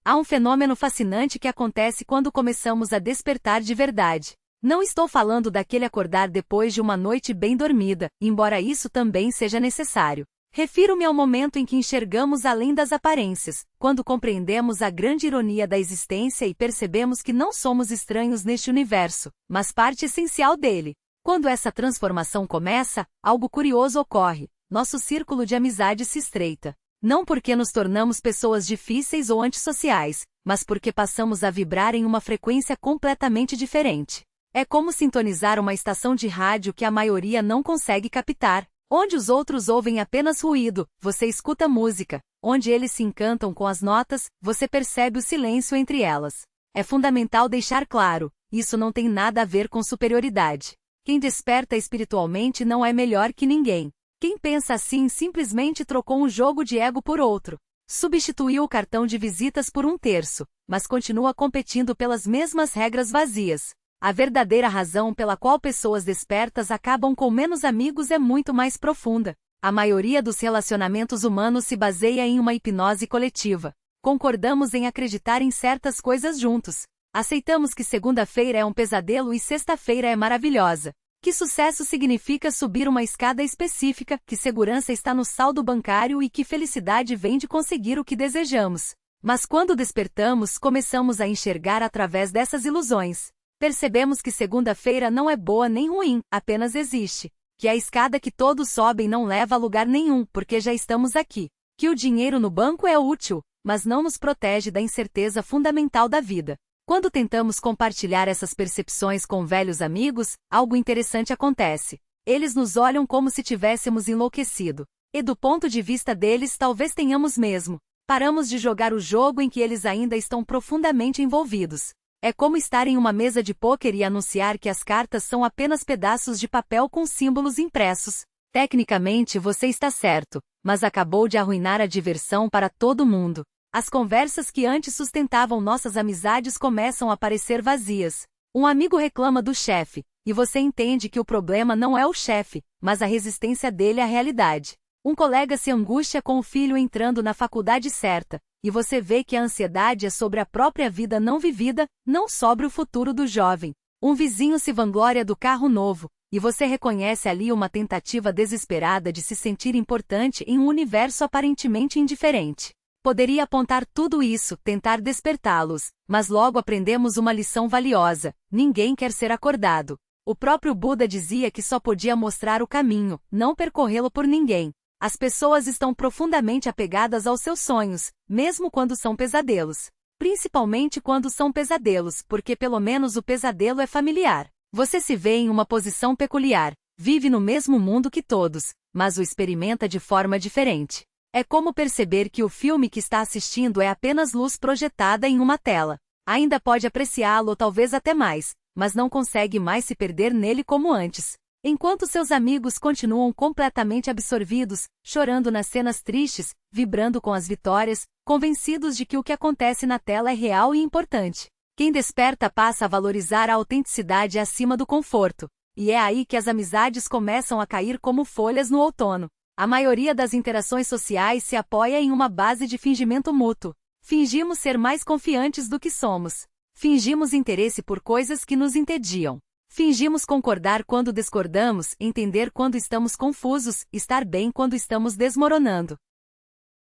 Há um fenômeno fascinante que acontece quando começamos a despertar de verdade. Não estou falando daquele acordar depois de uma noite bem dormida, embora isso também seja necessário. Refiro-me ao momento em que enxergamos além das aparências, quando compreendemos a grande ironia da existência e percebemos que não somos estranhos neste universo, mas parte essencial dele. Quando essa transformação começa, algo curioso ocorre: nosso círculo de amizade se estreita. Não porque nos tornamos pessoas difíceis ou antissociais, mas porque passamos a vibrar em uma frequência completamente diferente. É como sintonizar uma estação de rádio que a maioria não consegue captar. Onde os outros ouvem apenas ruído, você escuta música. Onde eles se encantam com as notas, você percebe o silêncio entre elas. É fundamental deixar claro, isso não tem nada a ver com superioridade. Quem desperta espiritualmente não é melhor que ninguém. Quem pensa assim simplesmente trocou um jogo de ego por outro. Substituiu o cartão de visitas por um terço, mas continua competindo pelas mesmas regras vazias. A verdadeira razão pela qual pessoas despertas acabam com menos amigos é muito mais profunda. A maioria dos relacionamentos humanos se baseia em uma hipnose coletiva. Concordamos em acreditar em certas coisas juntos. Aceitamos que segunda-feira é um pesadelo e sexta-feira é maravilhosa. Que sucesso significa subir uma escada específica, que segurança está no saldo bancário e que felicidade vem de conseguir o que desejamos. Mas quando despertamos, começamos a enxergar através dessas ilusões. Percebemos que segunda-feira não é boa nem ruim, apenas existe. Que a escada que todos sobem não leva a lugar nenhum, porque já estamos aqui. Que o dinheiro no banco é útil, mas não nos protege da incerteza fundamental da vida. Quando tentamos compartilhar essas percepções com velhos amigos, algo interessante acontece. Eles nos olham como se tivéssemos enlouquecido. E do ponto de vista deles, talvez tenhamos mesmo. Paramos de jogar o jogo em que eles ainda estão profundamente envolvidos. É como estar em uma mesa de pôquer e anunciar que as cartas são apenas pedaços de papel com símbolos impressos. Tecnicamente você está certo, mas acabou de arruinar a diversão para todo mundo. As conversas que antes sustentavam nossas amizades começam a parecer vazias. Um amigo reclama do chefe, e você entende que o problema não é o chefe, mas a resistência dele à realidade. Um colega se angustia com o filho entrando na faculdade certa, e você vê que a ansiedade é sobre a própria vida não vivida, não sobre o futuro do jovem. Um vizinho se vangloria do carro novo, e você reconhece ali uma tentativa desesperada de se sentir importante em um universo aparentemente indiferente. Poderia apontar tudo isso, tentar despertá-los, mas logo aprendemos uma lição valiosa: ninguém quer ser acordado. O próprio Buda dizia que só podia mostrar o caminho, não percorrê-lo por ninguém. As pessoas estão profundamente apegadas aos seus sonhos, mesmo quando são pesadelos. Principalmente quando são pesadelos, porque pelo menos o pesadelo é familiar. Você se vê em uma posição peculiar, vive no mesmo mundo que todos, mas o experimenta de forma diferente. É como perceber que o filme que está assistindo é apenas luz projetada em uma tela. Ainda pode apreciá-lo ou talvez até mais, mas não consegue mais se perder nele como antes. Enquanto seus amigos continuam completamente absorvidos, chorando nas cenas tristes, vibrando com as vitórias, convencidos de que o que acontece na tela é real e importante. Quem desperta passa a valorizar a autenticidade acima do conforto. E é aí que as amizades começam a cair como folhas no outono. A maioria das interações sociais se apoia em uma base de fingimento mútuo. Fingimos ser mais confiantes do que somos. Fingimos interesse por coisas que nos entediam. Fingimos concordar quando discordamos, entender quando estamos confusos, estar bem quando estamos desmoronando.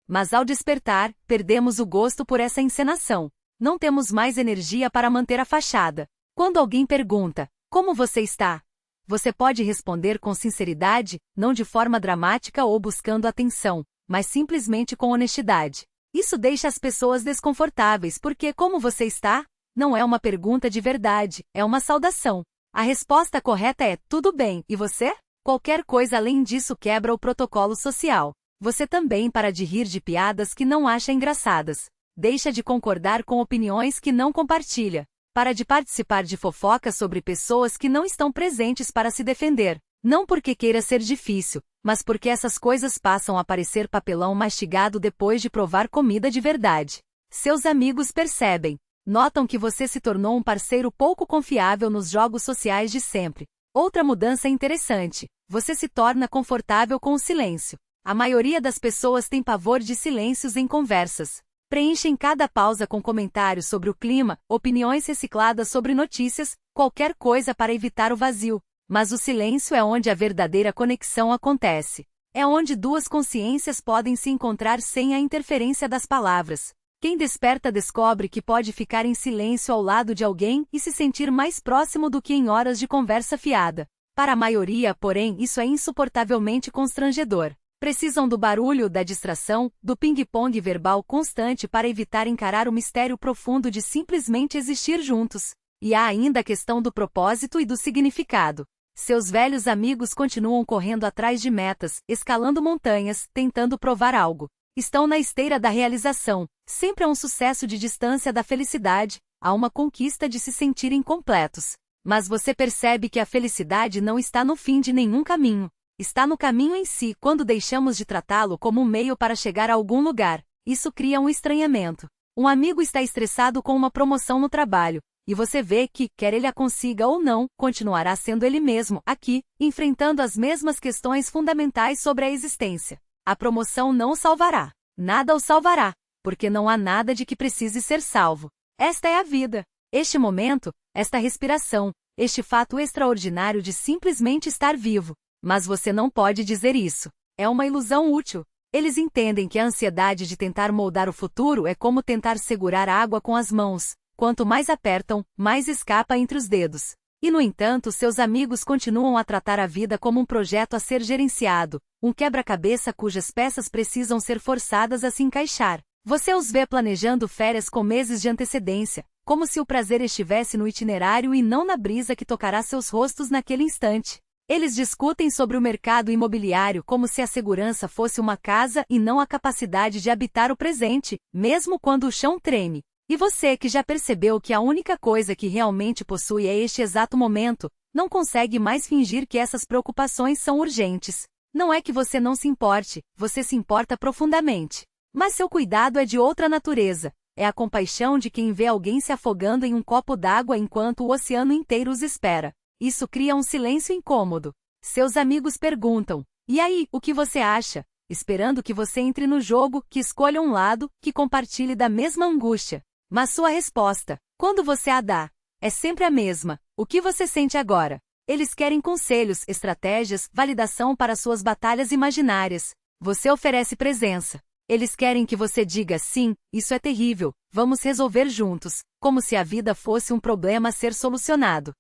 Mas ao despertar, perdemos o gosto por essa encenação. Não temos mais energia para manter a fachada. Quando alguém pergunta: "Como você está?", você pode responder com sinceridade, não de forma dramática ou buscando atenção, mas simplesmente com honestidade. Isso deixa as pessoas desconfortáveis porque "como você está?" não é uma pergunta de verdade, é uma saudação. A resposta correta é "tudo bem, e você?". Qualquer coisa além disso quebra o protocolo social. Você também para de rir de piadas que não acha engraçadas. Deixa de concordar com opiniões que não compartilha. Para de participar de fofocas sobre pessoas que não estão presentes para se defender. Não porque queira ser difícil, mas porque essas coisas passam a parecer papelão mastigado depois de provar comida de verdade. Seus amigos percebem. Notam que você se tornou um parceiro pouco confiável nos jogos sociais de sempre. Outra mudança interessante: você se torna confortável com o silêncio. A maioria das pessoas tem pavor de silêncios em conversas. Preenchem cada pausa com comentários sobre o clima, opiniões recicladas sobre notícias, qualquer coisa para evitar o vazio. Mas o silêncio é onde a verdadeira conexão acontece. É onde duas consciências podem se encontrar sem a interferência das palavras. Quem desperta descobre que pode ficar em silêncio ao lado de alguém e se sentir mais próximo do que em horas de conversa fiada. Para a maioria, porém, isso é insuportavelmente constrangedor. Precisam do barulho, da distração, do ping-pong verbal constante para evitar encarar o mistério profundo de simplesmente existir juntos. E há ainda a questão do propósito e do significado. Seus velhos amigos continuam correndo atrás de metas, escalando montanhas, tentando provar algo. Estão na esteira da realização. Sempre há um sucesso de distância da felicidade, há uma conquista de se sentirem completos. Mas você percebe que a felicidade não está no fim de nenhum caminho. Está no caminho em si quando deixamos de tratá-lo como um meio para chegar a algum lugar. Isso cria um estranhamento. Um amigo está estressado com uma promoção no trabalho, e você vê que, quer ele a consiga ou não, continuará sendo ele mesmo, aqui, enfrentando as mesmas questões fundamentais sobre a existência. A promoção não o salvará. Nada o salvará, porque não há nada de que precise ser salvo. Esta é a vida. Este momento, esta respiração, este fato extraordinário de simplesmente estar vivo. Mas você não pode dizer isso. É uma ilusão útil. Eles entendem que a ansiedade de tentar moldar o futuro é como tentar segurar a água com as mãos. Quanto mais apertam, mais escapa entre os dedos. E no entanto, seus amigos continuam a tratar a vida como um projeto a ser gerenciado, um quebra-cabeça cujas peças precisam ser forçadas a se encaixar. Você os vê planejando férias com meses de antecedência, como se o prazer estivesse no itinerário e não na brisa que tocará seus rostos naquele instante. Eles discutem sobre o mercado imobiliário como se a segurança fosse uma casa e não a capacidade de habitar o presente, mesmo quando o chão treme. E você que já percebeu que a única coisa que realmente possui é este exato momento, não consegue mais fingir que essas preocupações são urgentes. Não é que você não se importe, você se importa profundamente. Mas seu cuidado é de outra natureza. É a compaixão de quem vê alguém se afogando em um copo d'água enquanto o oceano inteiro os espera. Isso cria um silêncio incômodo. Seus amigos perguntam: e aí, o que você acha? Esperando que você entre no jogo, que escolha um lado, que compartilhe da mesma angústia. Mas sua resposta, quando você a dá, é sempre a mesma. O que você sente agora? Eles querem conselhos, estratégias, validação para suas batalhas imaginárias. Você oferece presença. Eles querem que você diga sim, isso é terrível, vamos resolver juntos, como se a vida fosse um problema a ser solucionado.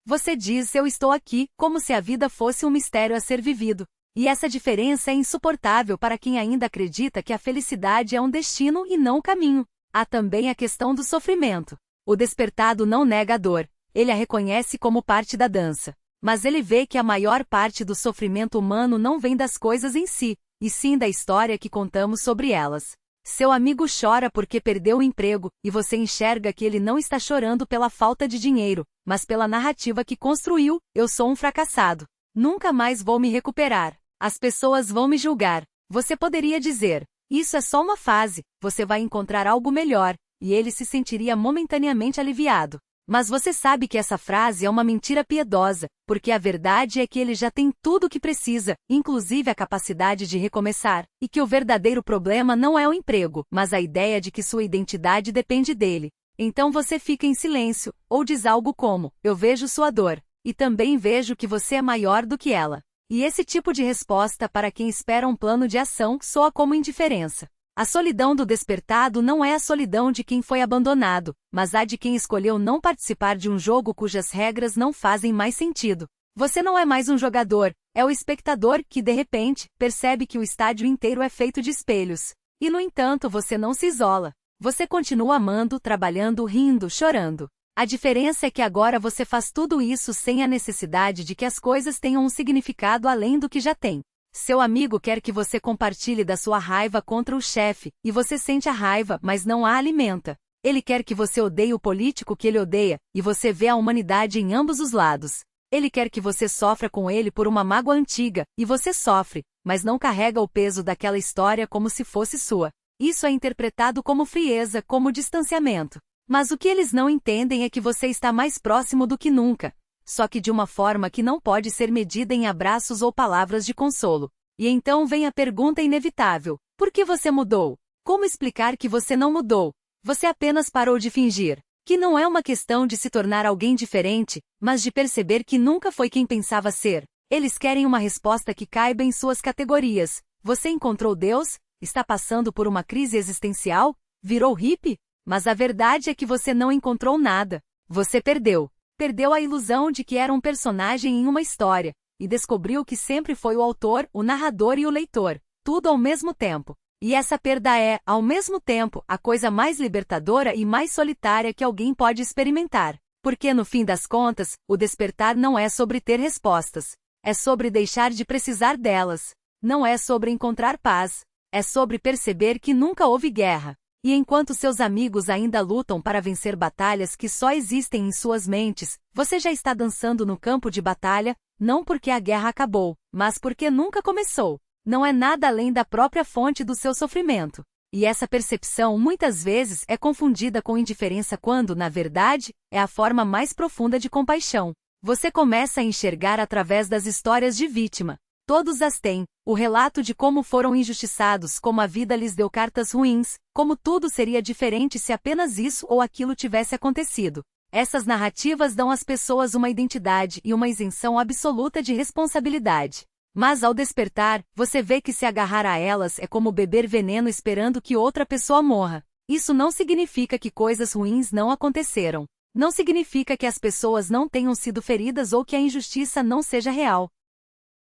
Você diz eu estou aqui, como se a vida fosse um mistério a ser vivido. E essa diferença é insuportável para quem ainda acredita que a felicidade é um destino e não um caminho. Há também a questão do sofrimento. O despertado não nega a dor, ele a reconhece como parte da dança. Mas ele vê que a maior parte do sofrimento humano não vem das coisas em si, e sim da história que contamos sobre elas. Seu amigo chora porque perdeu o emprego, e você enxerga que ele não está chorando pela falta de dinheiro, mas pela narrativa que construiu: eu sou um fracassado. Nunca mais vou me recuperar. As pessoas vão me julgar. Você poderia dizer: isso é só uma fase, você vai encontrar algo melhor, e ele se sentiria momentaneamente aliviado. Mas você sabe que essa frase é uma mentira piedosa, porque a verdade é que ele já tem tudo o que precisa, inclusive a capacidade de recomeçar, e que o verdadeiro problema não é o emprego, mas a ideia de que sua identidade depende dele. Então você fica em silêncio, ou diz algo como: eu vejo sua dor, e também vejo que você é maior do que ela. E esse tipo de resposta para quem espera um plano de ação soa como indiferença. A solidão do despertado não é a solidão de quem foi abandonado, mas a de quem escolheu não participar de um jogo cujas regras não fazem mais sentido. Você não é mais um jogador, é o espectador que, de repente, percebe que o estádio inteiro é feito de espelhos. E, no entanto, você não se isola. Você continua amando, trabalhando, rindo, chorando. A diferença é que agora você faz tudo isso sem a necessidade de que as coisas tenham um significado além do que já tem. Seu amigo quer que você compartilhe da sua raiva contra o chefe, e você sente a raiva, mas não a alimenta. Ele quer que você odeie o político que ele odeia, e você vê a humanidade em ambos os lados. Ele quer que você sofra com ele por uma mágoa antiga, e você sofre, mas não carrega o peso daquela história como se fosse sua. Isso é interpretado como frieza, como distanciamento. Mas o que eles não entendem é que você está mais próximo do que nunca. Só que de uma forma que não pode ser medida em abraços ou palavras de consolo. E então vem a pergunta inevitável: por que você mudou? Como explicar que você não mudou? Você apenas parou de fingir. Que não é uma questão de se tornar alguém diferente, mas de perceber que nunca foi quem pensava ser. Eles querem uma resposta que caiba em suas categorias. Você encontrou Deus? Está passando por uma crise existencial? Virou hippie? Mas a verdade é que você não encontrou nada. Você perdeu. Perdeu a ilusão de que era um personagem em uma história, e descobriu que sempre foi o autor, o narrador e o leitor, tudo ao mesmo tempo. E essa perda é, ao mesmo tempo, a coisa mais libertadora e mais solitária que alguém pode experimentar. Porque no fim das contas, o despertar não é sobre ter respostas. É sobre deixar de precisar delas. Não é sobre encontrar paz. É sobre perceber que nunca houve guerra. E enquanto seus amigos ainda lutam para vencer batalhas que só existem em suas mentes, você já está dançando no campo de batalha, não porque a guerra acabou, mas porque nunca começou. Não é nada além da própria fonte do seu sofrimento. E essa percepção muitas vezes é confundida com indiferença quando, na verdade, é a forma mais profunda de compaixão. Você começa a enxergar através das histórias de vítima. Todos as têm, o relato de como foram injustiçados, como a vida lhes deu cartas ruins, como tudo seria diferente se apenas isso ou aquilo tivesse acontecido. Essas narrativas dão às pessoas uma identidade e uma isenção absoluta de responsabilidade. Mas ao despertar, você vê que se agarrar a elas é como beber veneno esperando que outra pessoa morra. Isso não significa que coisas ruins não aconteceram. Não significa que as pessoas não tenham sido feridas ou que a injustiça não seja real.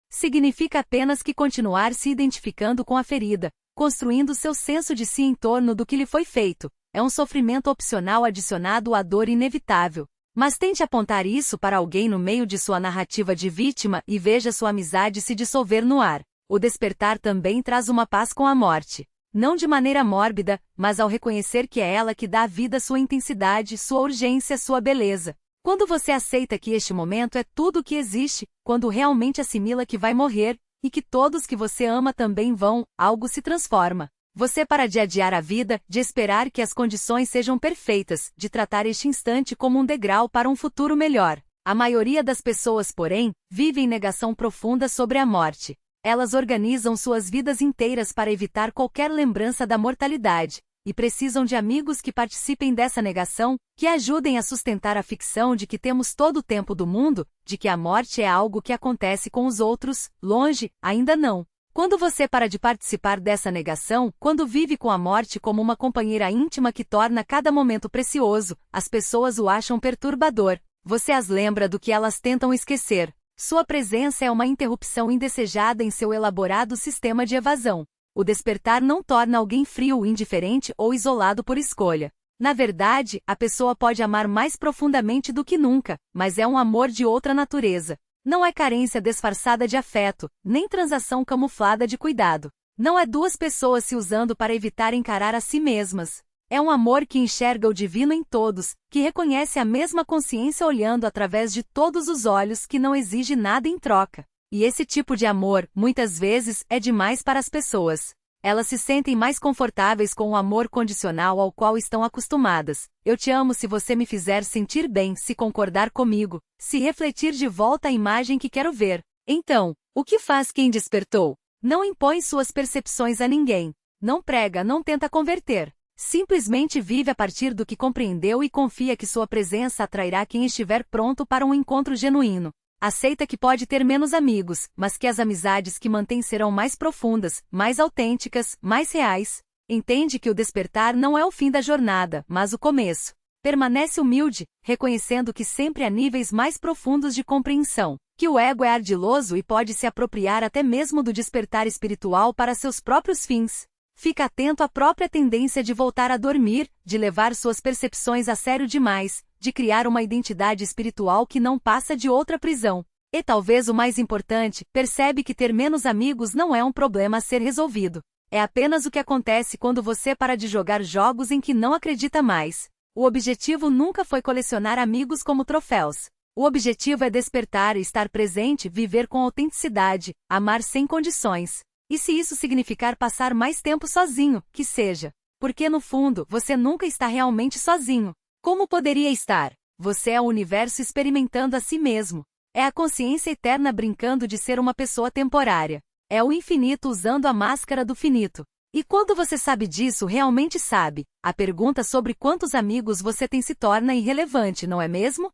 Significa apenas que continuar se identificando com a ferida, construindo seu senso de si em torno do que lhe foi feito, é um sofrimento opcional adicionado à dor inevitável. Mas tente apontar isso para alguém no meio de sua narrativa de vítima e veja sua amizade se dissolver no ar. O despertar também traz uma paz com a morte. Não de maneira mórbida, mas ao reconhecer que é ela que dá à vida sua intensidade, sua urgência, sua beleza. Quando você aceita que este momento é tudo o que existe, quando realmente assimila que vai morrer, e que todos que você ama também vão, algo se transforma. Você para de adiar a vida, de esperar que as condições sejam perfeitas, de tratar este instante como um degrau para um futuro melhor. A maioria das pessoas, porém, vive em negação profunda sobre a morte. Elas organizam suas vidas inteiras para evitar qualquer lembrança da mortalidade. E precisam de amigos que participem dessa negação, que ajudem a sustentar a ficção de que temos todo o tempo do mundo, de que a morte é algo que acontece com os outros, longe, ainda não. Quando você para de participar dessa negação, quando vive com a morte como uma companheira íntima que torna cada momento precioso, as pessoas o acham perturbador. Você as lembra do que elas tentam esquecer. Sua presença é uma interrupção indesejada em seu elaborado sistema de evasão. O despertar não torna alguém frio, indiferente ou isolado por escolha. Na verdade, a pessoa pode amar mais profundamente do que nunca, mas é um amor de outra natureza. Não é carência disfarçada de afeto, nem transação camuflada de cuidado. Não é duas pessoas se usando para evitar encarar a si mesmas. É um amor que enxerga o divino em todos, que reconhece a mesma consciência olhando através de todos os olhos, que não exige nada em troca. E esse tipo de amor, muitas vezes, é demais para as pessoas. Elas se sentem mais confortáveis com o amor condicional ao qual estão acostumadas. Eu te amo se você me fizer sentir bem, se concordar comigo, se refletir de volta a imagem que quero ver. Então, o que faz quem despertou? Não impõe suas percepções a ninguém. Não prega, não tenta converter. Simplesmente vive a partir do que compreendeu e confia que sua presença atrairá quem estiver pronto para um encontro genuíno. Aceita que pode ter menos amigos, mas que as amizades que mantém serão mais profundas, mais autênticas, mais reais. Entende que o despertar não é o fim da jornada, mas o começo. Permanece humilde, reconhecendo que sempre há níveis mais profundos de compreensão, que o ego é ardiloso e pode se apropriar até mesmo do despertar espiritual para seus próprios fins. Fica atento à própria tendência de voltar a dormir, de levar suas percepções a sério demais, de criar uma identidade espiritual que não passa de outra prisão. E talvez o mais importante, percebe que ter menos amigos não é um problema a ser resolvido. É apenas o que acontece quando você para de jogar jogos em que não acredita mais. O objetivo nunca foi colecionar amigos como troféus. O objetivo é despertar e estar presente, viver com autenticidade, amar sem condições. E se isso significar passar mais tempo sozinho, que seja. Porque no fundo, você nunca está realmente sozinho. Como poderia estar? Você é o universo experimentando a si mesmo. É a consciência eterna brincando de ser uma pessoa temporária. É o infinito usando a máscara do finito. E quando você sabe disso, realmente sabe, a pergunta sobre quantos amigos você tem se torna irrelevante, não é mesmo?